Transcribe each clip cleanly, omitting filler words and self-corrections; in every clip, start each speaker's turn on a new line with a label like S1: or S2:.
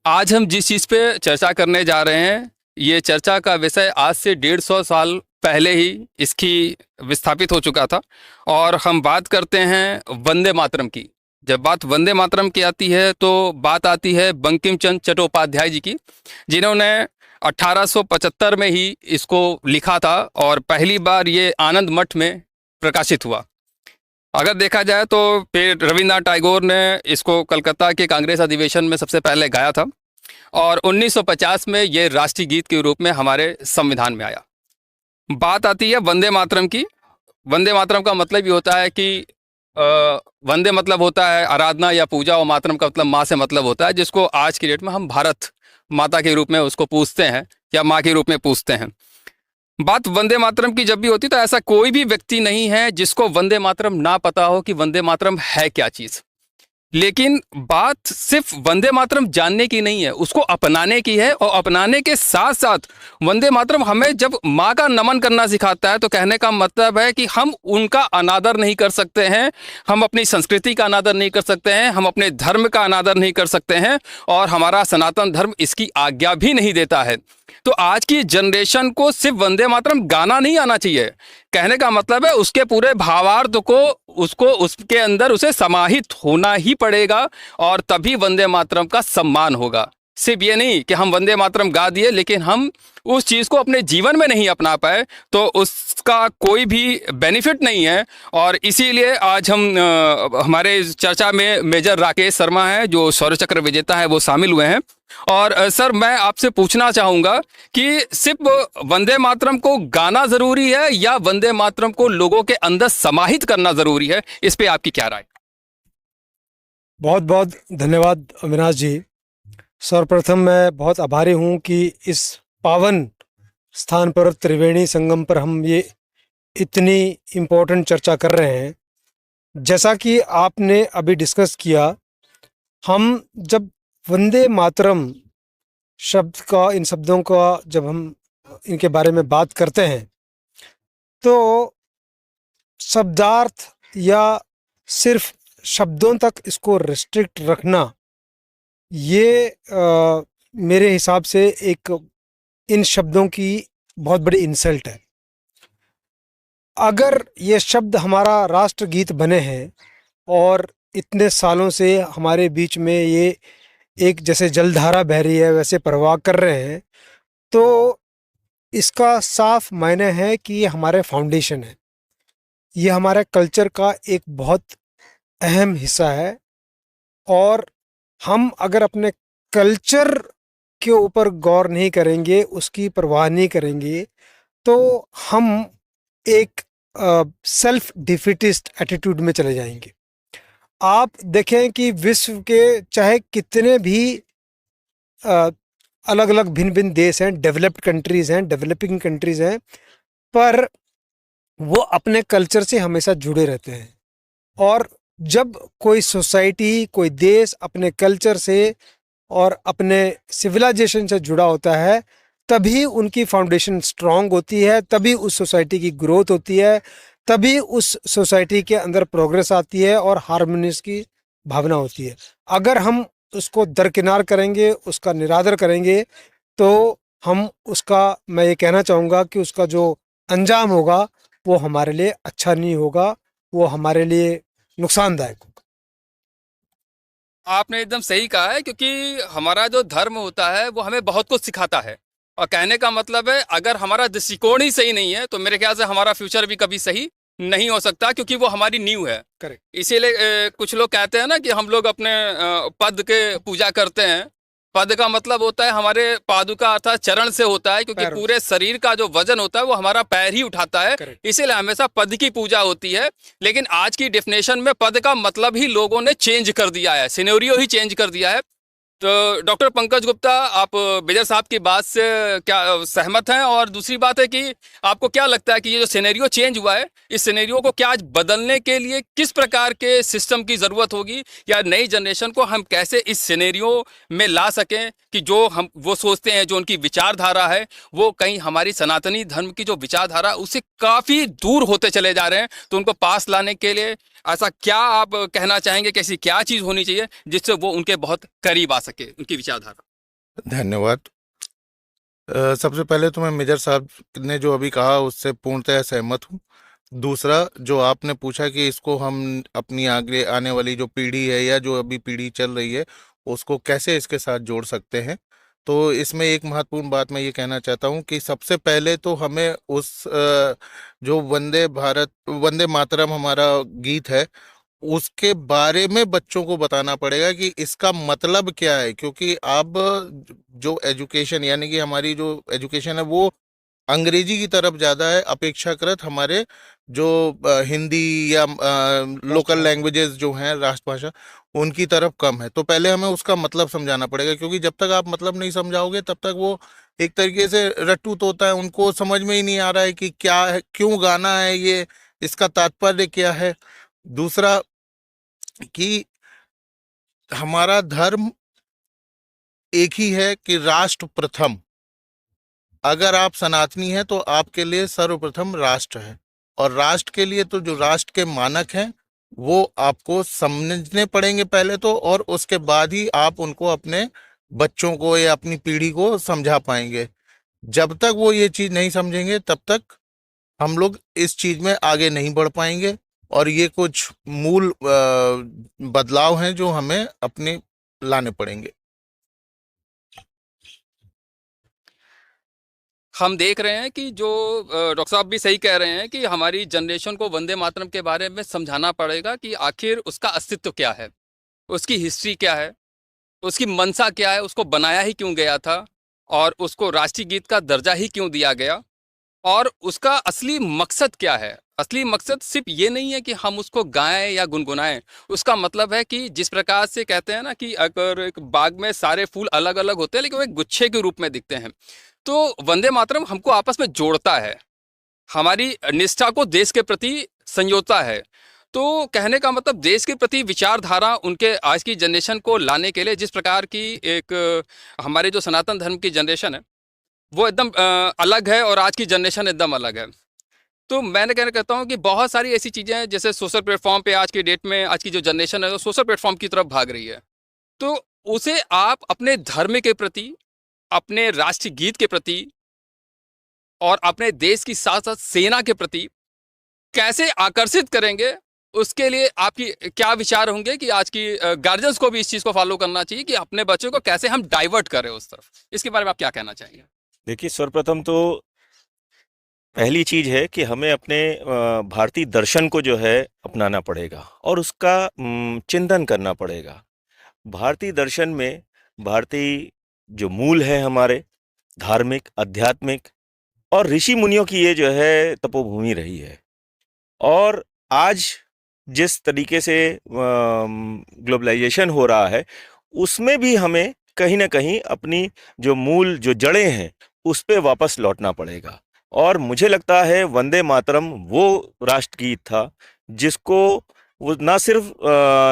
S1: आज हम जिस चीज़ पे चर्चा करने जा रहे हैं, ये चर्चा का विषय आज से 150 साल पहले ही इसकी विस्थापित हो चुका था। और हम बात करते हैं वंदे मातरम की। जब बात वंदे मातरम की आती है तो बात आती है बंकिम चंद्र चट्टोपाध्याय जी की, जिन्होंने 1875 में ही इसको लिखा था और पहली बार ये आनंद मठ में प्रकाशित हुआ। अगर देखा जाए तो फिर रविन्द्रनाथ टैगोर ने इसको कलकत्ता के कांग्रेस अधिवेशन में सबसे पहले गाया था और 1950 में ये राष्ट्रीय गीत के रूप में हमारे संविधान में आया। बात आती है वंदे मातरम की। वंदे मातरम का मतलब ये होता है कि अ, वंदे मतलब होता है आराधना या पूजा, और मातरम का मतलब माँ से मतलब होता है, जिसको आज की डेट में हम भारत माता के रूप में उसको पूजते हैं या माँ के रूप में पूजते हैं। बात वंदे मातरम की जब भी होती तो ऐसा कोई भी व्यक्ति नहीं है जिसको वंदे मातरम ना पता हो कि वंदे मातरम है क्या चीज़। लेकिन बात सिर्फ वंदे मातरम जानने की नहीं है, उसको अपनाने की है। और अपनाने के साथ साथ वंदे मातरम हमें जब माँ का नमन करना सिखाता है तो कहने का मतलब है कि हम उनका अनादर नहीं कर सकते हैं, हम अपनी संस्कृति का अनादर नहीं कर सकते हैं, हम अपने धर्म का अनादर नहीं कर सकते हैं, और हमारा सनातन धर्म इसकी आज्ञा भी नहीं देता है। तो आज की जनरेशन को सिर्फ वंदे मातरम गाना नहीं आना चाहिए। कहने का मतलब है उसके पूरे भावार्थ को उसको उसके अंदर उसे समाहित होना ही पड़ेगा, और तभी वंदे मातरम का सम्मान होगा। सिर्फ ये नहीं कि हम वंदे मातरम गा दिए लेकिन हम उस चीज़ को अपने जीवन में नहीं अपना पाए तो उसका कोई भी बेनिफिट नहीं है। और इसीलिए आज हम हमारे इस चर्चा में मेजर राकेश शर्मा हैं जो शौर्य चक्र विजेता है, वो शामिल हुए हैं। और सर, मैं आपसे पूछना चाहूँगा कि सिर्फ वंदे मातरम को गाना ज़रूरी है या वंदे मातरम को लोगों के अंदर समाहित करना ज़रूरी है? इस पे आपकी क्या राय?
S2: बहुत बहुत धन्यवाद अविनाश जी। सर्वप्रथम मैं बहुत आभारी हूँ कि इस पावन स्थान पर, त्रिवेणी संगम पर, हम ये इतनी इम्पोर्टेंट चर्चा कर रहे हैं। जैसा कि आपने अभी डिस्कस किया, हम जब वंदे मातरम शब्द का, इन शब्दों का जब हम इनके बारे में बात करते हैं तो शब्दार्थ या सिर्फ शब्दों तक इसको रिस्ट्रिक्ट रखना, ये मेरे हिसाब से एक इन शब्दों की बहुत बड़ी इंसल्ट है। अगर ये शब्द हमारा राष्ट्रगीत बने हैं और इतने सालों से हमारे बीच में ये एक जैसे जलधारा बह रही है वैसे प्रवाह कर रहे हैं, तो इसका साफ मायने है कि ये हमारे फाउंडेशन है, ये हमारे कल्चर का एक बहुत अहम हिस्सा है। और हम अगर अपने कल्चर के ऊपर गौर नहीं करेंगे, उसकी परवाह नहीं करेंगे, तो हम एक सेल्फ डिफिटिस्ट एटीट्यूड में चले जाएंगे। आप देखें कि विश्व के चाहे कितने भी अलग अलग भिन्न भिन्न देश हैं, डेवलप्ड कंट्रीज़ हैं, डेवलपिंग कंट्रीज़ हैं, पर वो अपने कल्चर से हमेशा जुड़े रहते हैं। और जब कोई सोसाइटी, कोई देश अपने कल्चर से और अपने सिविलाइजेशन से जुड़ा होता है, तभी उनकी फाउंडेशन स्ट्रांग होती है, तभी उस सोसाइटी की ग्रोथ होती है, तभी उस सोसाइटी के अंदर प्रोग्रेस आती है और हार्मोनियस की भावना होती है। अगर हम उसको दरकिनार करेंगे, उसका निरादर करेंगे, तो हम उसका, मैं ये कहना चाहूँगा कि उसका जो अंजाम होगा वो हमारे लिए अच्छा नहीं होगा, वो हमारे लिए नुकसानदायक होगा।
S1: आपने एकदम सही कहा है, क्योंकि हमारा जो धर्म होता है वो हमें बहुत कुछ सिखाता है। और कहने का मतलब है अगर हमारा दृष्टिकोण ही सही नहीं है तो मेरे ख्याल से हमारा फ्यूचर भी कभी सही नहीं हो सकता, क्योंकि वो हमारी नींव है।
S2: करेक्ट।
S1: इसीलिए कुछ लोग कहते हैं ना कि हम लोग अपने पद के पूजा करते हैं। पद का मतलब होता है हमारे पादुका अर्थात चरण से होता है, क्योंकि
S2: पैरों
S1: पूरे शरीर का जो वजन होता है वो हमारा पैर ही उठाता है।
S2: करेक्ट।
S1: इसीलिए हमेशा पद की पूजा होती है। लेकिन आज की डेफिनेशन में पद का मतलब ही लोगों ने चेंज कर दिया है, सिनेरियो ही चेंज कर दिया है। तो डॉक्टर पंकज गुप्ता, आप मेजर साहब की बात से क्या सहमत हैं? और दूसरी बात है कि आपको क्या लगता है कि ये जो सिनेरियो चेंज हुआ है, इस सिनेरियो को क्या आज बदलने के लिए किस प्रकार के सिस्टम की ज़रूरत होगी, या नई जनरेशन को हम कैसे इस सिनेरियो में ला सकें कि जो हम वो सोचते हैं, जो उनकी विचारधारा है, वो कहीं हमारी सनातनी धर्म की जो विचारधारा उससे काफ़ी दूर होते चले जा रहे हैं। तो उनको पास लाने के लिए ऐसा क्या आप कहना चाहेंगे कि ऐसी क्या चीज़ होनी चाहिए जिससे वो उनके बहुत करीब आ सके, उनकी विचारधारा?
S3: धन्यवाद। सबसे पहले तो मैं मेजर साहब ने जो अभी कहा उससे पूर्णतः सहमत हूँ। दूसरा, जो आपने पूछा कि इसको हम अपनी आगे आने वाली जो पीढ़ी है या जो अभी पीढ़ी चल रही है उसको कैसे इसके साथ जोड़ सकते हैं, तो इसमें एक महत्वपूर्ण बात मैं ये कहना चाहता हूँ कि सबसे पहले तो हमें उस जो वंदे मातरम हमारा गीत है उसके बारे में बच्चों को बताना पड़ेगा कि इसका मतलब क्या है, क्योंकि अब जो एजुकेशन यानी कि हमारी जो एजुकेशन है वो अंग्रेजी की तरफ ज्यादा है अपेक्षाकृत हमारे जो हिंदी या लोकल लैंग्वेजेस जो हैं राष्ट्रभाषा उनकी तरफ कम है। तो पहले हमें उसका मतलब समझाना पड़ेगा, क्योंकि जब तक आप मतलब नहीं समझाओगे तब तक वो एक तरीके से रट्टू तोता है, उनको समझ में ही नहीं आ रहा है कि क्या है, क्यों गाना है ये, इसका तात्पर्य क्या है। दूसरा कि हमारा धर्म एक ही है कि राष्ट्र प्रथम। अगर आप सनातनी हैं तो आपके लिए सर्वप्रथम राष्ट्र है, और राष्ट्र के लिए तो जो राष्ट्र के मानक हैं वो आपको समझने पड़ेंगे पहले तो, और उसके बाद ही आप उनको अपने बच्चों को या अपनी पीढ़ी को समझा पाएंगे। जब तक वो ये चीज नहीं समझेंगे तब तक हम लोग इस चीज में आगे नहीं बढ़ पाएंगे, और ये कुछ मूल बदलाव हैं जो हमें अपने लाने पड़ेंगे।
S1: हम देख रहे हैं कि जो डॉक्टर साहब भी सही कह रहे हैं कि हमारी जनरेशन को वंदे मातरम के बारे में समझाना पड़ेगा कि आखिर उसका अस्तित्व क्या है, उसकी हिस्ट्री क्या है, उसकी मंशा क्या है, उसको बनाया ही क्यों गया था, और उसको राष्ट्रीय गीत का दर्जा ही क्यों दिया गया, और उसका असली मकसद क्या है। असली मकसद सिर्फ ये नहीं है कि हम उसको गाएं या गुनगुनाएं। उसका मतलब है कि जिस प्रकार से कहते हैं ना कि अगर एक बाग में सारे फूल अलग अलग होते हैं लेकिन वो एक गुच्छे के रूप में दिखते हैं, तो वंदे मातरम हमको आपस में जोड़ता है, हमारी निष्ठा को देश के प्रति संजोता है। तो कहने का मतलब देश के प्रति विचारधारा उनके आज की जनरेशन को लाने के लिए, जिस प्रकार की एक हमारे जो सनातन धर्म की जनरेशन है वो एकदम अलग है और आज की जनरेशन एकदम अलग है। तो मैंने कहना कहता हूँ कि बहुत सारी ऐसी चीज़ें हैं जैसे सोशल प्लेटफॉर्म पे आज की डेट में आज की जो जनरेशन है वो सोशल प्लेटफॉर्म की तरफ भाग रही है। तो उसे आप अपने धर्म के प्रति, अपने राष्ट्रीय गीत के प्रति और अपने देश की साथ साथ सेना के प्रति कैसे आकर्षित करेंगे, उसके लिए आपकी क्या विचार होंगे कि आज की गार्जियंस को भी इस चीज़ को फॉलो करना चाहिए कि अपने बच्चों को कैसे हम डाइवर्ट करें उस तरफ। इसके बारे में आप क्या कहना चाहेंगे?
S4: देखिए, सर्वप्रथम तो पहली चीज है कि हमें अपने भारतीय दर्शन को जो है अपनाना पड़ेगा और उसका चिंतन करना पड़ेगा। भारतीय दर्शन में भारतीय जो मूल है हमारे धार्मिक, आध्यात्मिक और ऋषि मुनियों की ये जो है तपोभूमि रही है। और आज जिस तरीके से ग्लोबलाइजेशन हो रहा है उसमें भी हमें कहीं ना कहीं अपनी जो मूल जो जड़ें हैं उस पे वापस लौटना पड़ेगा। और मुझे लगता है वंदे मातरम वो राष्ट्रगीत था जिसको वो ना सिर्फ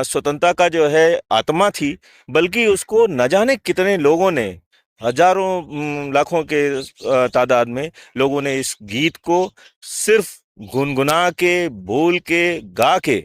S4: स्वतंत्रता का जो है आत्मा थी, बल्कि उसको न जाने कितने लोगों ने, हजारों लाखों के तादाद में लोगों ने इस गीत को सिर्फ गुनगुना के, बोल के, गा के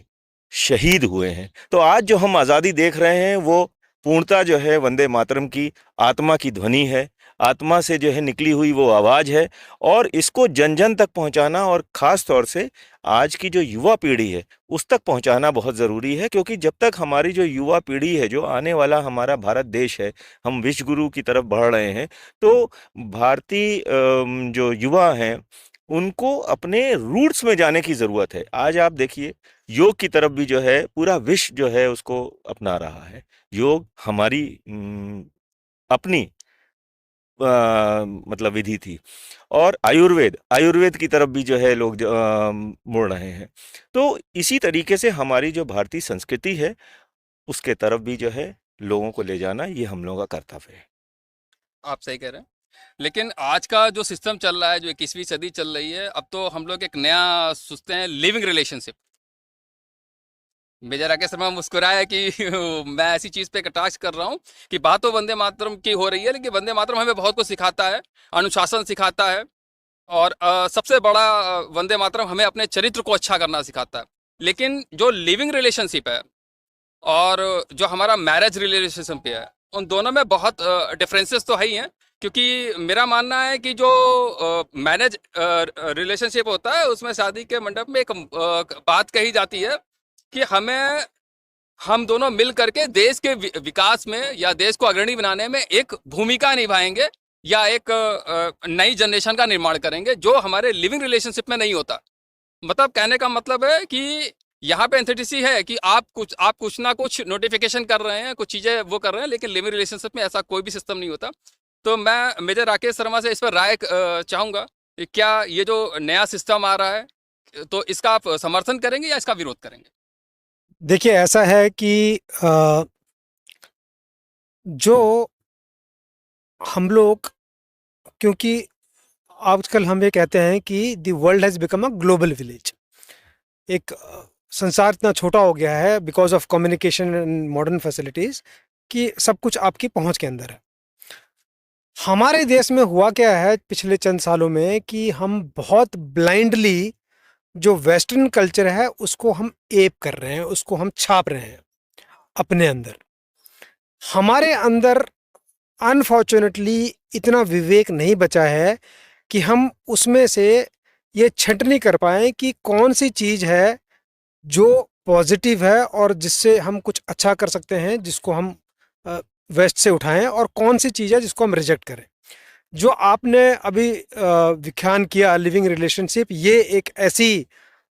S4: शहीद हुए हैं। तो आज जो हम आज़ादी देख रहे हैं वो पूर्णता जो है वंदे मातरम की आत्मा की ध्वनि है, आत्मा से जो है निकली हुई वो आवाज़ है। और इसको जन जन तक पहुंचाना और ख़ास तौर से आज की जो युवा पीढ़ी है उस तक पहुंचाना बहुत ज़रूरी है, क्योंकि जब तक हमारी जो युवा पीढ़ी है, जो आने वाला हमारा भारत देश है, हम विश्व गुरु की तरफ बढ़ रहे हैं, तो भारतीय जो युवा हैं उनको अपने रूट्स में जाने की ज़रूरत है। आज आप देखिए योग की तरफ भी जो है पूरा विश्व जो है उसको अपना रहा है। योग हमारी अपनी मतलब विधि थी। और आयुर्वेद आयुर्वेद की तरफ भी जो है लोग मुड़ रहे हैं। तो इसी तरीके से हमारी जो भारतीय संस्कृति है उसके तरफ भी जो है लोगों को ले जाना ये हम लोगों का कर्तव्य है।
S1: आप सही कह रहे हैं। लेकिन आज का जो सिस्टम चल रहा है, जो 21वीं सदी चल रही है, अब तो हम लोग एक नया सोचते हैं, living relationship. Major Rakesh Sharma मुस्कुराया कि मैं ऐसी चीज़ पे कटाक्ष कर रहा हूँ कि बात तो वंदे मातरम की हो रही है, लेकिन वंदे मातरम हमें बहुत कुछ सिखाता है, अनुशासन सिखाता है, और सबसे बड़ा वंदे मातरम हमें अपने चरित्र को अच्छा करना सिखाता है। लेकिन जो लिविंग रिलेशनशिप है और जो हमारा मैरिज रिलेशनशिप है, उन दोनों में बहुत डिफरेंसेस तो है ही हैं, क्योंकि मेरा मानना है कि जो मैरिज रिलेशनशिप होता है उसमें शादी के मंडप में एक बात कही जाती है कि हम दोनों मिल करके देश के विकास में या देश को अग्रणी बनाने में एक भूमिका निभाएंगे या एक नई जनरेशन का निर्माण करेंगे, जो हमारे लिविंग रिलेशनशिप में नहीं होता। मतलब कहने का मतलब है कि यहाँ पे एंथिटिसी है कि आप कुछ ना कुछ नोटिफिकेशन कर रहे हैं, कुछ चीज़ें वो कर रहे हैं, लेकिन लिविंग रिलेशनशिप में ऐसा कोई भी सिस्टम नहीं होता। तो मैं मेजर राकेश शर्मा से इस पर राय चाहूँगा कि क्या ये जो नया सिस्टम आ रहा है तो इसका आप समर्थन करेंगे या इसका विरोध करेंगे?
S2: देखिए, ऐसा है कि जो हम लोग, क्योंकि आजकल हम ये कहते हैं कि the world has become a global village. एक संसार इतना छोटा हो गया है because of communication and modern facilities कि सब कुछ आपकी पहुंच के अंदर है। हमारे देश में हुआ क्या है पिछले चंद सालों में कि हम बहुत ब्लाइंडली जो वेस्टर्न कल्चर है उसको हम एप कर रहे हैं, उसको हम छाप रहे हैं अपने अंदर। हमारे अंदर अनफॉर्चुनेटली इतना विवेक नहीं बचा है कि हम उसमें से ये छंटनी कर पाएँ कि कौन सी चीज़ है जो पॉजिटिव है और जिससे हम कुछ अच्छा कर सकते हैं, जिसको हम वेस्ट से उठाएं, और कौन सी चीज़ है जिसको हम रिजेक्ट करें। जो आपने अभी व्याख्यान किया लिविंग रिलेशनशिप, ये एक ऐसी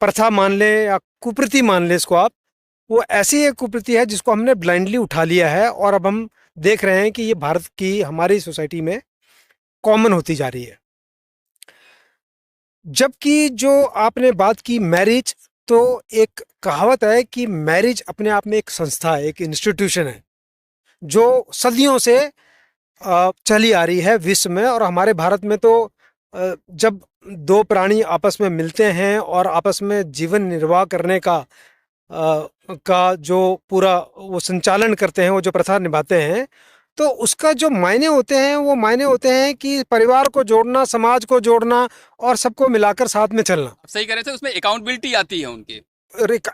S2: प्रथा मान लें या कुप्रति मान लें इसको आप, वो ऐसी एक कुप्रति है जिसको हमने ब्लाइंडली उठा लिया है और अब हम देख रहे हैं कि ये भारत की हमारी सोसाइटी में कॉमन होती जा रही है। जबकि जो आपने बात की मैरिज, तो एक कहावत है कि मैरिज अपने आप में एक संस्था है, एक इंस्टीट्यूशन है जो सदियों से चली आ रही है विश्व में। और हमारे भारत में तो जब दो प्राणी आपस में मिलते हैं और आपस में जीवन निर्वाह करने का जो पूरा वो संचालन करते हैं, वो जो प्रथा निभाते हैं, तो उसका जो मायने होते हैं वो मायने होते हैं कि परिवार को जोड़ना, समाज को जोड़ना और सबको मिलाकर साथ में चलना।
S1: आप सही कह रहे थे, उसमें अकाउंटेबिलिटी आती है उनकी,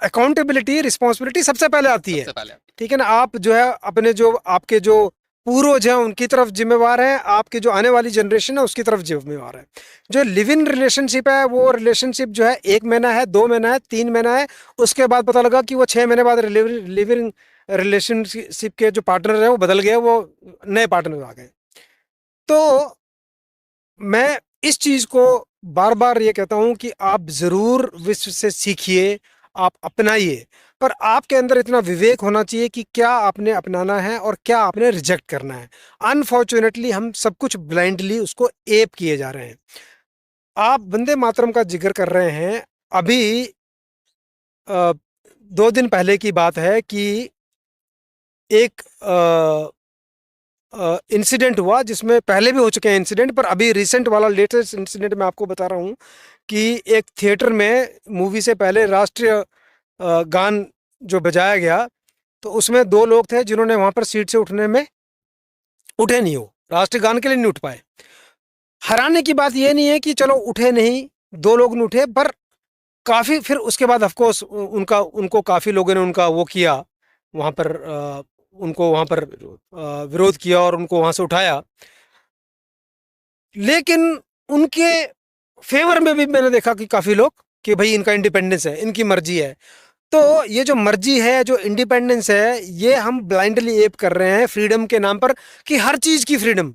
S2: अकाउंटेबिलिटी, रिस्पॉन्सिबिलिटी सबसे पहले आती है।
S1: सबसे पहले।
S2: ठीक है ना। आप जो है अपने जो आपके जो पूर्वज हैं उनकी तरफ जिम्मेवार हैं, आपकी जो आने वाली जनरेशन है उसकी तरफ जिम्मेवार है। जो लिव इन रिलेशनशिप है वो रिलेशनशिप जो है 1 महीना है, 2 महीना है, 3 महीना है, उसके बाद पता लगा कि वो 6 महीने बाद लिव इन रिलेशनशिप के जो पार्टनर है वो बदल गए, वो नए पार्टनर आ गए। तो मैं इस चीज़ को बार बार ये कहता हूँ कि आप ज़रूर विश्व से सीखिए, आप अपनाइए, पर आपके अंदर इतना विवेक होना चाहिए कि क्या आपने अपनाना है और क्या आपने रिजेक्ट करना है। अनफॉर्चुनेटली हम सब कुछ ब्लाइंडली उसको एप किए जा रहे हैं। आप वंदे मातरम का जिक्र कर रहे हैं, अभी 2 दिन पहले की बात है कि एक इंसिडेंट हुआ, जिसमें पहले भी हो चुके हैं इंसिडेंट, पर अभी रिसेंट वाला लेटेस्ट इंसिडेंट मैं आपको बता रहा हूँ कि एक थिएटर में मूवी से पहले राष्ट्रीय गान जो बजाया गया, तो उसमें 2 लोग थे जिन्होंने वहाँ पर सीट से उठने में उठे नहीं, हो राष्ट्रीय गान के लिए नहीं उठ पाए। हैरानी की बात ये नहीं है कि चलो उठे नहीं, 2 लोग नहीं उठे, पर काफ़ी फिर उसके बाद ऑफकोर्स उनको काफ़ी लोगों ने उनका वो किया, वहाँ पर उनको वहाँ पर विरोध किया और उनको वहाँ से उठाया। लेकिन उनके फेवर में भी मैंने देखा कि काफ़ी लोग कि भाई इनका इंडिपेंडेंस है, इनकी मर्जी है। तो ये जो मर्जी है, जो इंडिपेंडेंस है, ये हम ब्लाइंडली एप कर रहे हैं फ्रीडम के नाम पर, कि हर चीज़ की फ्रीडम।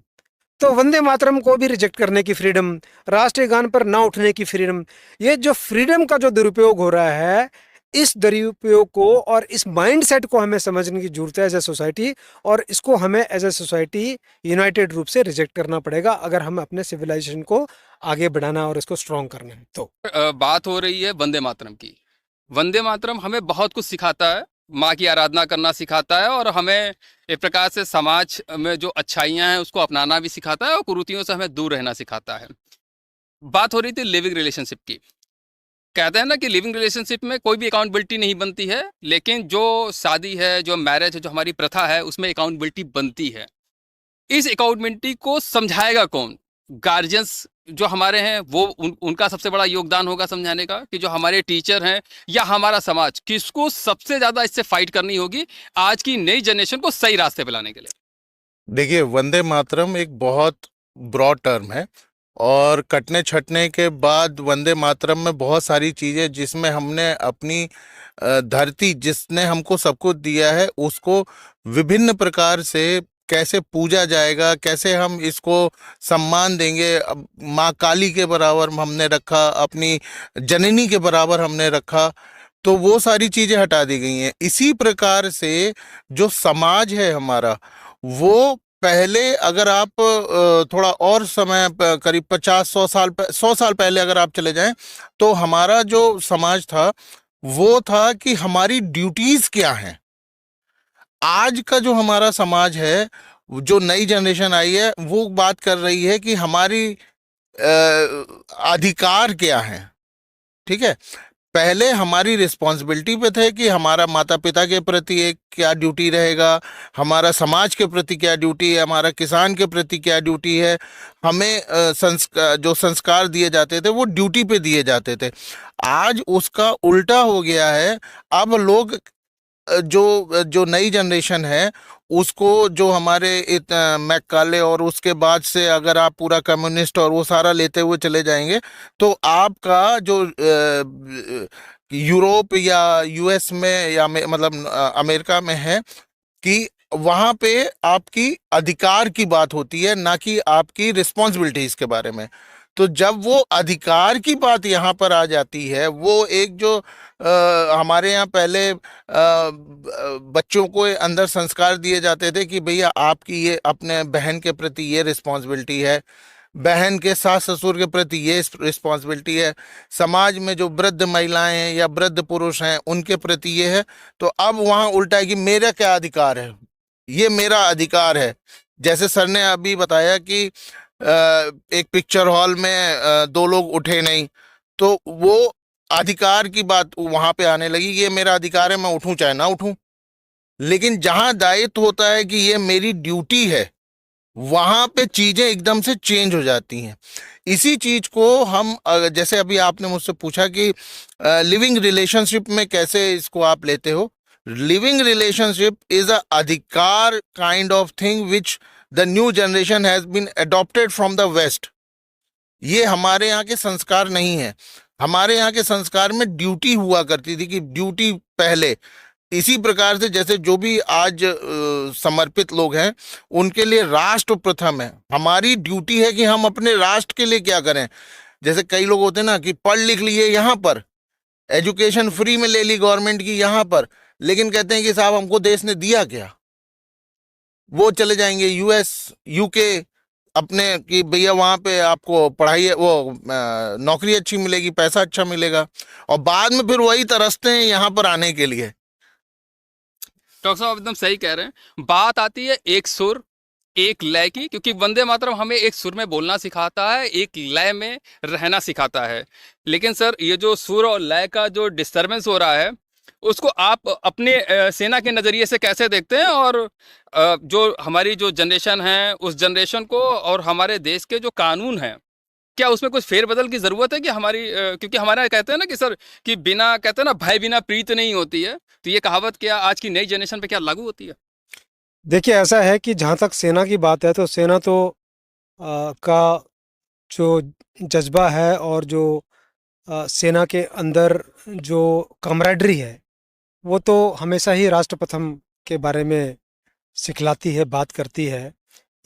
S2: तो वंदे मातरम को भी रिजेक्ट करने की फ्रीडम, राष्ट्रीय गान पर ना उठने की फ्रीडम। ये जो फ्रीडम का जो दुरुपयोग हो रहा है, इस दुरुपयोग को और इस माइंडसेट को हमें समझने की जरूरत है एज ए सोसाइटी, और इसको हमें एज ए सोसाइटी यूनाइटेड रूप से रिजेक्ट करना पड़ेगा अगर हम अपने सिविलाइजेशन को आगे बढ़ाना और इसको स्ट्रॉन्ग करना है। तो
S1: बात हो रही है वंदे मातरम की। वंदे मातरम हमें बहुत कुछ सिखाता है, माँ की आराधना करना सिखाता है, और हमें एक प्रकार से समाज में जो अच्छाइयाँ हैं उसको अपनाना भी सिखाता है, और कुरीतियों से हमें दूर रहना सिखाता है। बात हो रही थी लिविंग रिलेशनशिप की। कहते हैं ना कि लिविंग रिलेशनशिप में कोई भी अकाउंटेबिलिटी नहीं बनती है, लेकिन जो शादी है, जो मैरिज है, जो हमारी प्रथा है, उसमें अकाउंटेबिलिटी बनती है। इस अकाउंटेबिलिटी को समझाएगा कौन? गार्जियंस जो हमारे हैं, वो उनका सबसे बड़ा योगदान होगा समझाने का, कि जो हमारे टीचर हैं या हमारा समाज, किसको सबसे ज़्यादा इससे फाइट करनी होगी आज की नई जनरेशन को सही रास्ते पे लाने के लिए।
S3: देखिए, वंदे मातरम एक बहुत ब्रॉड टर्म है, और कटने छटने के बाद वंदे मातरम में बहुत सारी चीजें, जिसमें हमने अपनी धरती जिसने हमको सब कुछ दिया है उसको विभिन्न प्रकार से कैसे पूजा जाएगा, कैसे हम इसको सम्मान देंगे। अब माँ काली के बराबर हमने रखा, अपनी जननी के बराबर हमने रखा, तो वो सारी चीजें हटा दी गई हैं। इसी प्रकार से जो समाज है हमारा, वो पहले अगर आप थोड़ा और समय करीब 50-100 साल पहले अगर आप चले जाएं, तो हमारा जो समाज था वो था कि हमारी ड्यूटीज क्या हैं। आज का जो हमारा समाज है, जो नई जनरेशन आई है, वो बात कर रही है कि हमारी अधिकार क्या है। ठीक है, पहले हमारी रिस्पॉन्सिबिलिटी पे थे कि हमारा माता पिता के प्रति एक क्या ड्यूटी रहेगा, हमारा समाज के प्रति क्या ड्यूटी है, हमारा किसान के प्रति क्या ड्यूटी है। हमें जो संस्कार दिए जाते थे वो ड्यूटी पे दिए जाते थे। आज उसका उल्टा हो गया है। अब लोग जो जो नई जनरेशन है उसको, जो हमारे मैकाले और उसके बाद से अगर आप पूरा कम्युनिस्ट और वो सारा लेते हुए चले जाएंगे, तो आपका जो यूरोप या यूएस में या मतलब अमेरिका में है कि वहाँ पे आपकी अधिकार की बात होती है, ना कि आपकी रिस्पॉन्सिबिलिटीज के बारे में। तो जब वो अधिकार की बात यहाँ पर आ जाती है, वो एक जो हमारे यहाँ पहले बच्चों को अंदर संस्कार दिए जाते थे कि भैया आपकी ये अपने बहन के प्रति ये रिस्पॉन्सिबिलिटी है, बहन के सास ससुर के प्रति ये रिस्पॉन्सिबिलिटी है, समाज में जो वृद्ध महिलाएं हैं या वृद्ध पुरुष हैं उनके प्रति ये है। तो अब वहाँ उल्टा है कि मेरा क्या अधिकार है, ये मेरा अधिकार है। जैसे सर ने अभी बताया कि एक पिक्चर हॉल में दो लोग उठे नहीं, तो वो अधिकार की बात वहां पे आने लगी, ये मेरा अधिकार है, मैं उठूं चाहे ना उठूं। लेकिन जहां दायित्व होता है कि ये मेरी ड्यूटी है, वहां पे चीजें एकदम से चेंज हो जाती हैं। इसी चीज को हम जैसे अभी आपने मुझसे पूछा कि लिविंग रिलेशनशिप में कैसे इसको आप लेते हो। लिविंग रिलेशनशिप इज अ अधिकार kind of thing which the new generation has been adopted from the west. ये हमारे यहाँ के संस्कार नहीं है। हमारे यहाँ के संस्कार में ड्यूटी हुआ करती थी कि ड्यूटी पहले। इसी प्रकार से जैसे जो भी आज समर्पित लोग हैं उनके लिए राष्ट्र प्रथम है। हमारी ड्यूटी है कि हम अपने राष्ट्र के लिए क्या करें। जैसे कई लोग होते हैं ना कि पढ़ लिख लिए यहाँ पर, एजुकेशन फ्री में ले ली गवर्नमेंट की यहाँ पर, लेकिन कहते हैं कि साहब हमको देश ने दिया क्या। वो चले जाएंगे यूएस यूके अपने कि भैया वहां पे आपको पढ़ाई वो नौकरी अच्छी मिलेगी, पैसा अच्छा मिलेगा, और बाद में फिर वही तरसते हैं यहाँ पर आने के लिए।
S1: डॉक्टर साहब एकदम सही कह रहे हैं। बात आती है एक सुर एक लय की, क्योंकि वंदे मातरम हमें एक सुर में बोलना सिखाता है, एक लय में रहना सिखाता है। लेकिन सर ये जो सुर और लय का जो डिस्टरबेंस हो रहा है, उसको आप अपने सेना के नज़रिए से कैसे देखते हैं? और जो हमारी जो जनरेशन है उस जनरेशन को और हमारे देश के जो कानून हैं, क्या उसमें कुछ फेरबदल की ज़रूरत है कि हमारी क्योंकि हमारे यहाँ कहते हैं ना कि सर कि बिना कहते हैं ना भय बिना प्रीत नहीं होती है, तो ये कहावत क्या आज की नई जनरेशन पे क्या लागू होती है?
S2: देखिए, ऐसा है कि जहाँ तक सेना की बात है, तो सेना तो का जो जज्बा है और जो सेना के अंदर जो कमरेडरी है, वो तो हमेशा ही राष्ट्र प्रथम के बारे में सिखलाती है, बात करती है।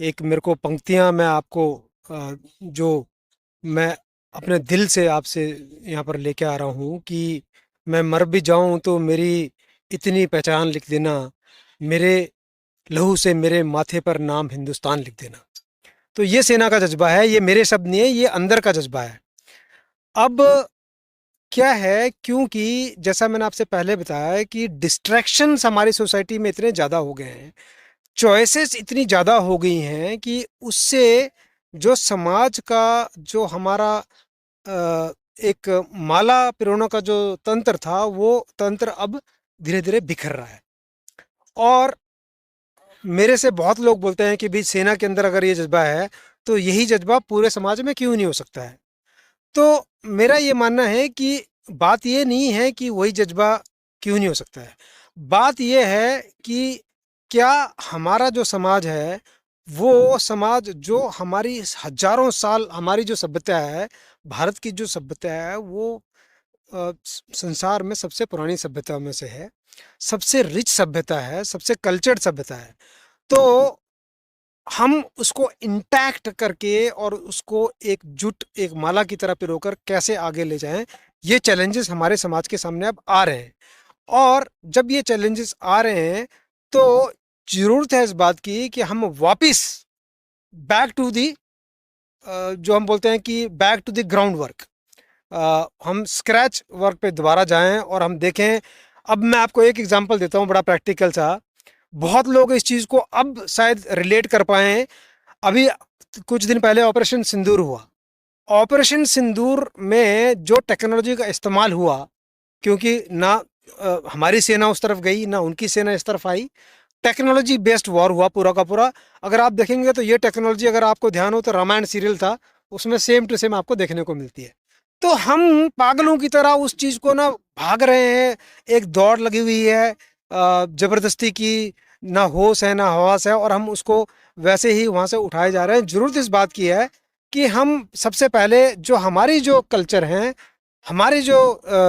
S2: एक मेरे को पंक्तियाँ मैं आपको जो मैं अपने दिल से आपसे यहाँ पर लेके आ रहा हूँ कि मैं मर भी जाऊँ तो मेरी इतनी पहचान लिख देना, मेरे लहू से मेरे माथे पर नाम हिंदुस्तान लिख देना। तो ये सेना का जज्बा है, ये मेरे शब्द नहीं है, ये अंदर का जज्बा है। अब क्या है, क्योंकि जैसा मैंने आपसे पहले बताया है कि डिस्ट्रैक्शंस हमारी सोसाइटी में इतने ज़्यादा हो गए हैं, चॉइसेस इतनी ज़्यादा हो गई हैं कि उससे जो समाज का जो हमारा एक माला पिरोने का जो तंत्र था, वो तंत्र अब धीरे-धीरे बिखर रहा है। और मेरे से बहुत लोग बोलते हैं कि भाई सेना के अंदर अगर ये जज्बा है, तो यही जज्बा पूरे समाज में क्यों नहीं हो सकता है? तो मेरा ये मानना है कि बात ये नहीं है कि वही जज्बा क्यों नहीं हो सकता है। बात ये है कि क्या हमारा जो समाज है, वो समाज जो हमारी हजारों साल, हमारी जो सभ्यता है, भारत की जो सभ्यता है, वो संसार में सबसे पुरानी सभ्यता में से है, सबसे रिच सभ्यता है, सबसे कल्चर्ड सभ्यता है। तो हम उसको इंटैक्ट करके और उसको एकजुट, एक माला की तरह पिरोकर कैसे आगे ले जाएं, ये चैलेंजेस हमारे समाज के सामने अब आ रहे हैं। और जब ये चैलेंजेस आ रहे हैं तो जरूरत है इस बात की कि हम वापिस बैक टू दी, जो हम बोलते हैं कि back to the ground work, हम स्क्रैच वर्क पे दोबारा जाएं और हम देखें। अब मैं आपको एक एग्जांपल देता हूं बड़ा प्रैक्टिकल सा। बहुत लोग इस चीज़ को अब शायद रिलेट कर पाए। अभी कुछ दिन पहले ऑपरेशन सिंदूर हुआ। ऑपरेशन सिंदूर में जो टेक्नोलॉजी का इस्तेमाल हुआ, क्योंकि ना हमारी सेना उस तरफ गई ना उनकी सेना इस तरफ आई, टेक्नोलॉजी बेस्ड वॉर हुआ पूरा का पूरा। अगर आप देखेंगे तो ये टेक्नोलॉजी, अगर आपको ध्यान हो तो रामायण सीरियल था, उसमें सेम टू सेम आपको देखने को मिलती है। तो हम पागलों की तरह उस चीज़ को ना भाग रहे हैं, एक दौड़ लगी हुई है जबरदस्ती की, ना होश है ना हवास है, और हम उसको वैसे ही वहाँ से उठाए जा रहे हैं। जरूरत इस बात की है कि हम सबसे पहले जो हमारी जो कल्चर है, हमारी जो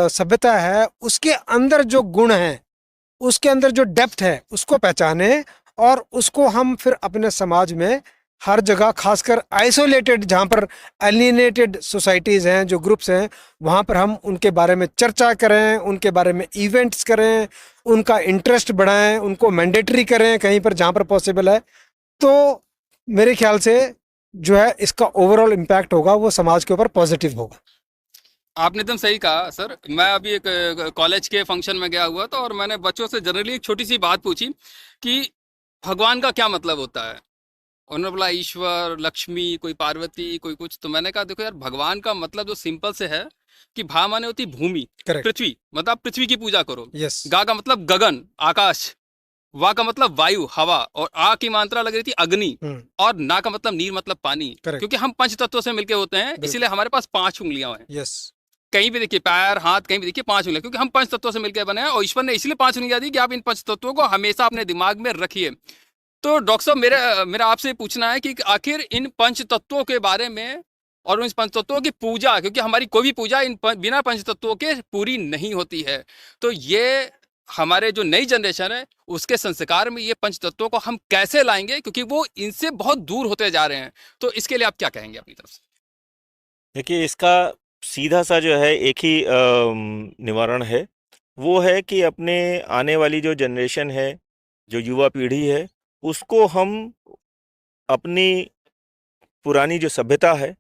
S2: सभ्यता है, उसके अंदर जो गुण हैं, उसके अंदर जो डेप्थ है, उसको पहचाने और उसको हम फिर अपने समाज में हर जगह, खासकर आइसोलेटेड जहाँ पर एलिनेटेड सोसाइटीज़ हैं, जो ग्रुप्स हैं, वहाँ पर हम उनके बारे में चर्चा करें, उनके बारे में इवेंट्स करें, उनका इंटरेस्ट बढ़ाएं, उनको मैंडेटरी करें कहीं पर जहाँ पर पॉसिबल है। तो मेरे ख्याल से जो है इसका ओवरऑल इम्पैक्ट होगा वो समाज के ऊपर पॉजिटिव होगा।
S1: आपने एकदम सही कहा सर। मैं अभी एक कॉलेज के फंक्शन में गया हुआ था और मैंने बच्चों से जनरली एक छोटी सी बात पूछी कि भगवान का क्या मतलब होता है। उन्होंने बोला ईश्वर, लक्ष्मी, कोई पार्वती, कोई कुछ। तो मैंने कहा देखो यार, भगवान का मतलब जो सिंपल से है कि भा माने होती भूमि,
S2: करेक्ट।
S1: पृथ्वी, मतलब आप पृथ्वी की पूजा करो।
S2: यस।
S1: गा का मतलब गगन, आकाश। वा का मतलब वायु, हवा। और आ की मात्रा लग रही थी अग्नि। और ना का मतलब नीर, मतलब पानी।
S2: करेक्ट।
S1: क्योंकि हम पंच तत्वों से मिलके होते हैं, इसीलिए हमारे पास 5 उंगलियां हैं।
S2: यस।
S1: कहीं भी देखिए पैर, हाथ, कहीं भी देखिए 5 उंगलियां, क्योंकि हम पंच तत्वों से मिलकर बने हैं। और ईश्वर ने इसलिए 5 उंगलियां दी कि आप इन पंच तत्वों को हमेशा अपने दिमाग में रखिए। तो डॉक्टर साहब, मेरा आपसे पूछना है कि आखिर इन पंच तत्वों के बारे में और उन पंच तत्वों की पूजा, क्योंकि हमारी कोई भी पूजा बिना पंच तत्वों के पूरी नहीं होती है। तो ये हमारे जो नई जनरेशन है उसके संस्कार में ये पंच तत्वों को हम कैसे लाएंगे, क्योंकि वो इनसे बहुत दूर होते जा रहे हैं। तो इसके लिए आप क्या कहेंगे अपनी तरफ से?
S4: देखिए, इसका सीधा सा जो है एक ही निवारण है। वो है कि अपने आने वाली जो जनरेशन है, जो युवा पीढ़ी है, उसको हम अपनी पुरानी जो सभ्यता है,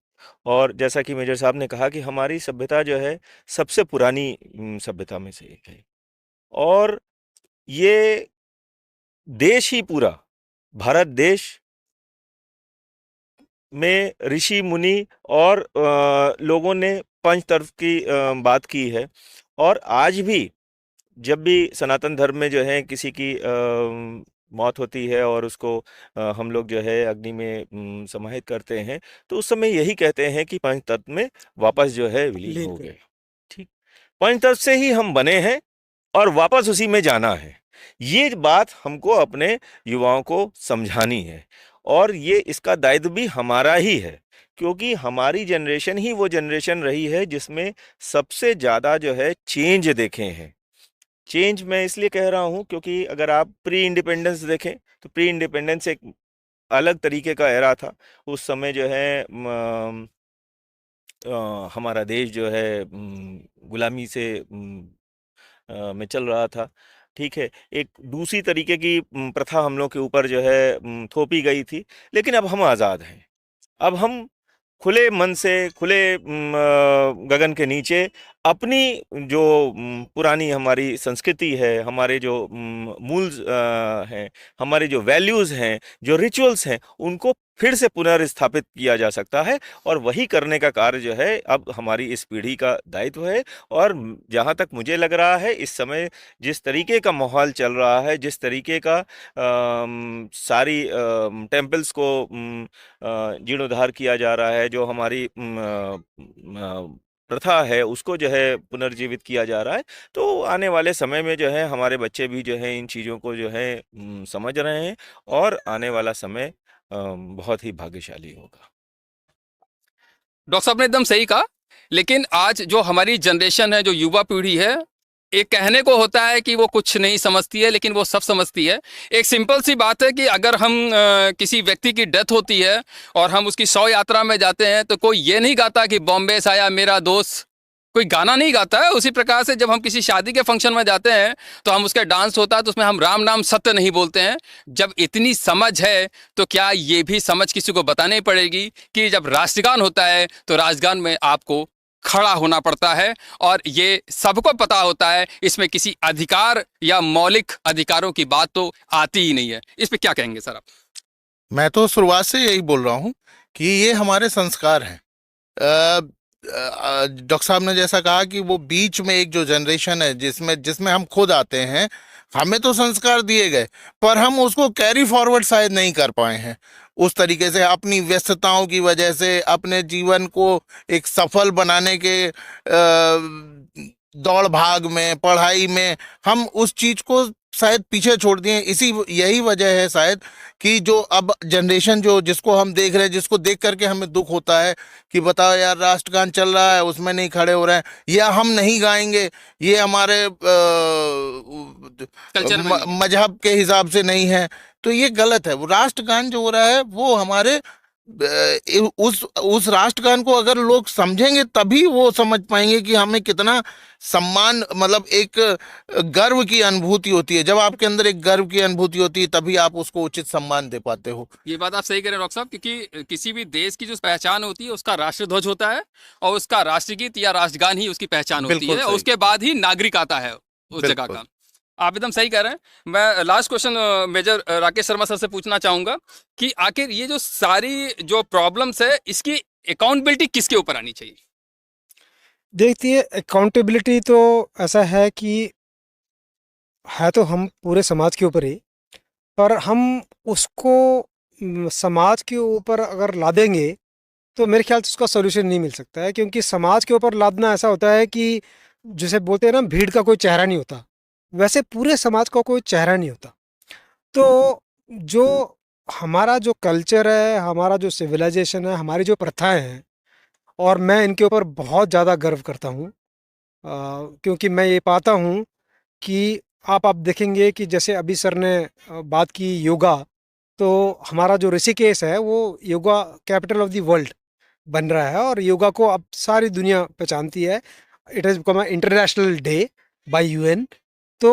S4: और जैसा कि मेजर साहब ने कहा कि हमारी सभ्यता जो है सबसे पुरानी सभ्यता में से एक है। और ये देश ही पूरा, भारत देश में ऋषि मुनि और लोगों ने पंचतत्व की बात की है। और आज भी जब भी सनातन धर्म में जो है किसी की मौत होती है और उसको हम लोग जो है अग्नि में समाहित करते हैं, तो उस समय यही कहते हैं कि पंचतत्व में वापस जो है विलीन हो गए। ठीक, पंचतत्व से ही हम बने हैं और वापस उसी में जाना है। ये बात हमको अपने युवाओं को समझानी है, और ये इसका दायित्व भी हमारा ही है, क्योंकि हमारी जनरेशन ही वो जनरेशन रही है जिसमें सबसे ज़्यादा जो है चेंज देखे हैं। चेंज मैं इसलिए कह रहा हूँ क्योंकि अगर आप प्री इंडिपेंडेंस देखें, तो प्री इंडिपेंडेंस एक अलग तरीके का एरा था। उस समय जो है हमारा देश जो है गुलामी से में चल रहा था। ठीक है, एक दूसरी तरीके की प्रथा हम लोग के ऊपर जो है थोपी गई थी। लेकिन अब हम आज़ाद हैं। अब हम खुले मन से, खुले गगन के नीचे अपनी जो पुरानी हमारी संस्कृति है, हमारे जो मूल हैं, हमारे जो वैल्यूज़ हैं, जो रिचुअल्स हैं, उनको फिर से पुनर्स्थापित किया जा सकता है। और वही करने का कार्य जो है अब हमारी इस पीढ़ी का दायित्व है। और जहाँ तक मुझे लग रहा है, इस समय जिस तरीके का माहौल चल रहा है, जिस तरीके का सारी टेम्पल्स को जीर्णोद्धार किया जा रहा है, जो हमारी प्रथा है उसको जो है पुनर्जीवित किया जा रहा है। तो आने वाले समय में जो है हमारे बच्चे भी जो है इन चीज़ों को जो है समझ रहे हैं और आने वाला समय बहुत ही भाग्यशाली होगा।
S1: डॉक्टर साहब ने एकदम सही कहा। लेकिन आज जो हमारी जनरेशन है, जो युवा पीढ़ी है, एक कहने को होता है कि वो कुछ नहीं समझती है, लेकिन वो सब समझती है। एक सिंपल सी बात है कि अगर हम किसी व्यक्ति की डेथ होती है और हम उसकी शव यात्रा में जाते हैं तो कोई ये नहीं गाता कि बॉम्बे से आया मेरा दोस्त, कोई गाना नहीं गाता है। उसी प्रकार से जब हम किसी शादी के फंक्शन में जाते हैं तो हम उसका डांस होता है तो उसमें हम राम नाम सत्य नहीं बोलते हैं। जब इतनी समझ है तो क्या ये भी समझ किसी को बतानी पड़ेगी कि जब राष्ट्रगान होता है तो राष्ट्रगान में आपको खड़ा होना पड़ता है, और ये सबको पता होता है। इसमें किसी अधिकार या मौलिक अधिकारों की बात तो आती ही नहीं है। इस पे क्या कहेंगे सर आप?
S3: मैं तो शुरुआत से यही बोल रहा हूँ कि ये हमारे संस्कार हैं। डॉक्टर साहब ने जैसा कहा कि वो बीच में एक जो जनरेशन है जिसमें हम खुद आते हैं, हमें तो संस्कार दिए गए पर हम उसको कैरी फॉरवर्ड शायद नहीं कर पाए हैं उस तरीके से। अपनी व्यस्तताओं की वजह से अपने जीवन को एक सफल बनाने के दौड़ भाग में, पढ़ाई में हम उस चीज को शायद पीछे छोड़ दिए। यही वजह है शायद कि जो अब जनरेशन जो जिसको हम देख रहे हैं, जिसको देख करके हमें दुख होता है कि बताओ यार राष्ट्रगान चल रहा है उसमें नहीं खड़े हो रहे हैं, या हम नहीं गाएंगे, ये हमारे
S1: कल्चर में
S3: मजहब के हिसाब से नहीं है। तो ये गलत है। वो राष्ट्रगान जो हो रहा है वो हमारे उस राष्ट्रगान को अगर लोग समझेंगे तभी वो समझ पाएंगे कि हमें कितना सम्मान, मतलब एक गर्व की अनुभूति होती है। जब आपके अंदर एक गर्व की अनुभूति होती है तभी आप उसको उचित सम्मान दे पाते हो।
S1: ये बात आप सही कह रहे हैं डॉक्टर साहब, क्योंकि किसी भी देश की जो पहचान होती है उसका राष्ट्रध्वज होता है और उसका राष्ट्रगीत या राष्ट्रगान ही उसकी पहचान होती
S3: बिल्कुल
S1: है, और
S3: सही।
S1: उसके बाद ही नागरिक आता है उस जगह
S3: बिल्कुल।
S1: का। आप एकदम सही कह रहे हैं। मैं last question major Rakesh Sharma sir से पूछना चाहूंगा कि आखिर ये जो सारी जो प्रॉब्लम्स है इसकी अकाउंटेबिलिटी किसके ऊपर आनी चाहिए?
S2: देखिए, अकाउंटेबिलिटी तो ऐसा है कि है तो हम पूरे समाज के ऊपर ही, पर हम उसको समाज के ऊपर अगर ला देंगे तो मेरे ख्याल से उसका सॉल्यूशन नहीं मिल सकता है। क्योंकि समाज के ऊपर लादना ऐसा होता है कि जिसे बोलते हैं ना, भीड़ का कोई चेहरा नहीं होता, वैसे पूरे समाज का कोई चेहरा नहीं होता। तो जो हमारा जो कल्चर है, हमारा जो सिविलाइजेशन है, हमारी जो प्रथाएं हैं, और मैं इनके ऊपर बहुत ज़्यादा गर्व करता हूँ। क्योंकि मैं ये पाता हूँ कि आप देखेंगे कि जैसे अभी सर ने बात की योगा, तो हमारा जो ऋषिकेश है वो yoga capital of the world बन रहा है, और योगा को अब सारी दुनिया पहचानती है। It has become a international day bye UN. तो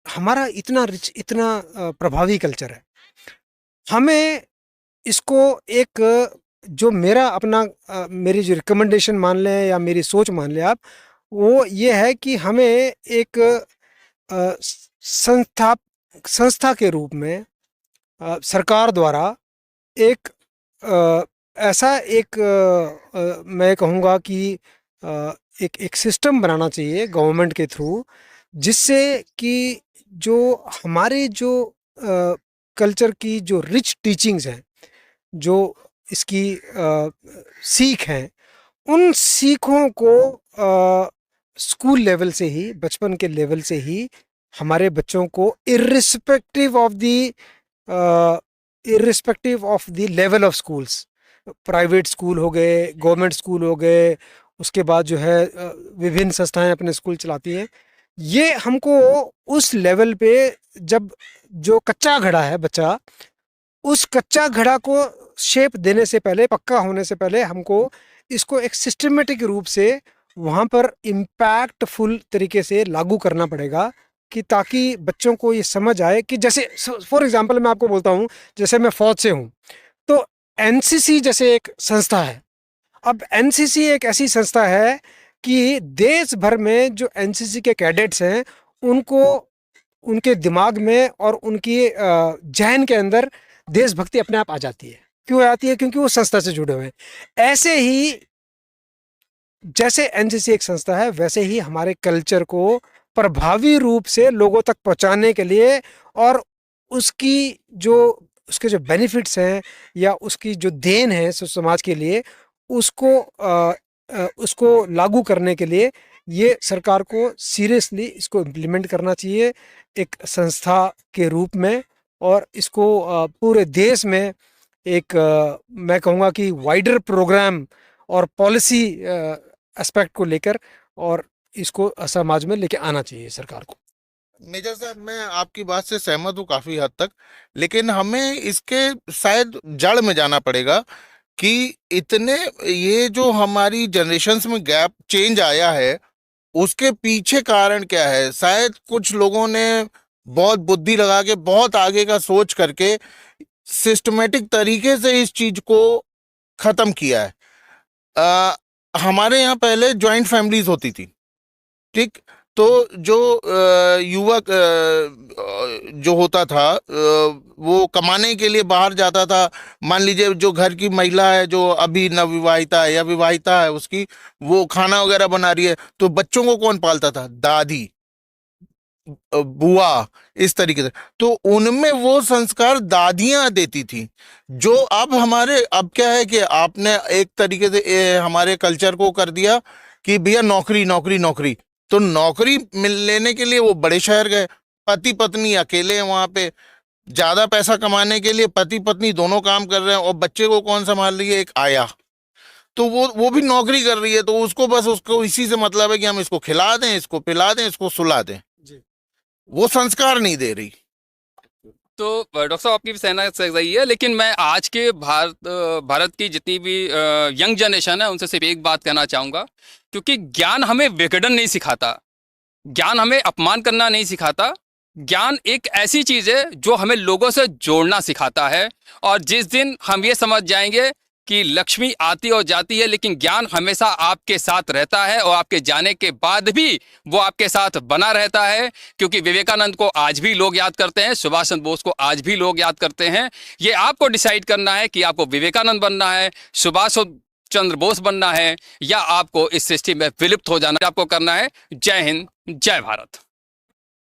S2: हमारा इतना रिच, इतना प्रभावी कल्चर है। हमें इसको एक जो मेरा अपना मेरी जो रिकमेंडेशन मान लें या मेरी सोच मान लें आप, वो ये है कि हमें एक संस्था के रूप में सरकार द्वारा एक ऐसा एक मैं कहूँगा कि एक सिस्टम बनाना चाहिए गवर्नमेंट के थ्रू, जिससे कि जो हमारे जो कल्चर की जो रिच टीचिंग्स हैं, जो इसकी सीख हैं, उन सीखों को स्कूल लेवल से ही, बचपन के लेवल से ही हमारे बच्चों को irrespective of the level of schools, private school हो गए, गवर्नमेंट स्कूल हो गए, उसके बाद जो है विभिन्न संस्थाएं अपने स्कूल चलाती हैं, ये हमको उस लेवल पे, जब जो कच्चा घड़ा है बच्चा, उस कच्चा घड़ा को शेप देने से पहले, पक्का होने से पहले, हमको इसको एक सिस्टमेटिक रूप से वहाँ पर इम्पैक्टफुल तरीके से लागू करना पड़ेगा, कि ताकि बच्चों को ये समझ आए कि जैसे फॉर एग्जांपल मैं आपको बोलता हूँ, जैसे मैं फौज से हूँ, तो एनसीसी जैसे एक संस्था है। अब एनसीसी एक ऐसी संस्था है कि देश भर में जो एनसीसी के कैडेट्स हैं, उनको उनके दिमाग में और उनकी जहन के अंदर देशभक्ति अपने आप आ जाती है। क्यों आती है? क्योंकि वो संस्था से जुड़े हुए हैं। ऐसे ही जैसे एनसीसी एक संस्था है, वैसे ही हमारे कल्चर को प्रभावी रूप से लोगों तक पहुंचाने के लिए, और उसके जो बेनिफिट्स हैं या उसकी जो देन है समाज के लिए, उसको उसको लागू करने के लिए ये सरकार को सीरियसली इसको इम्प्लीमेंट करना चाहिए एक संस्था के रूप में, और इसको पूरे देश में एक मैं कहूँगा कि वाइडर प्रोग्राम और पॉलिसी एस्पेक्ट को लेकर और इसको समाज में लेके आना चाहिए सरकार को।
S3: मेजर साहब, मैं आपकी बात से सहमत हूँ काफी हद तक, लेकिन हमें इसके शायद जड़ में जाना पड़ेगा कि इतने ये जो हमारी जनरेशन्स में गैप चेंज आया है उसके पीछे कारण क्या है। शायद कुछ लोगों ने बहुत बुद्धि लगा के बहुत आगे का सोच करके सिस्टमेटिक तरीके से इस चीज को खत्म किया है। हमारे यहाँ पहले जॉइंट फैमिलीज होती थी, ठीक। तो जो युवक जो होता था वो कमाने के लिए बाहर जाता था। मान लीजिए जो घर की महिला है जो अभी नवविवाहिता है या विवाहिता है, उसकी वो खाना वगैरह बना रही है, तो बच्चों को कौन पालता था? दादी, बुआ, इस तरीके से। तो उनमें वो संस्कार दादियां देती थी, जो अब क्या है कि आपने एक तरीके से हमारे कल्चर को कर दिया कि भैया नौकरी नौकरी नौकरी। तो नौकरी लेने के लिए वो बड़े शहर गए, पति पत्नी अकेले हैं वहां पे, ज्यादा पैसा कमाने के लिए पति पत्नी दोनों काम कर रहे हैं, और बच्चे को कौन संभाल रही है? एक आया। तो वो भी नौकरी कर रही है, तो उसको इसी से मतलब है कि हम इसको खिला दें, इसको पिला दें, इसको सुला दें। वो संस्कार नहीं दे रही।
S1: तो डॉक्टर साहब आपकी भी सहना सही है, लेकिन मैं आज के भारत की जितनी भी यंग जनरेशन है उनसे सिर्फ एक बात कहना चाहूँगा, क्योंकि ज्ञान हमें विघटन नहीं सिखाता, ज्ञान हमें अपमान करना नहीं सिखाता। ज्ञान एक ऐसी चीज़ है जो हमें लोगों से जोड़ना सिखाता है, और जिस दिन हम ये समझ जाएंगे कि लक्ष्मी आती और जाती है लेकिन ज्ञान हमेशा आपके साथ रहता है और आपके जाने के बाद भी वो आपके साथ बना रहता है, क्योंकि विवेकानंद को आज भी लोग याद करते हैं, सुभाष चंद्र बोस को आज भी लोग याद करते हैं। ये आपको डिसाइड करना है कि आपको विवेकानंद बनना है, सुभाष चंद्र बोस बनना है, या आपको इस सिस्टम में विलुप्त हो जाना आपको करना है। जय हिंद, जय भारत।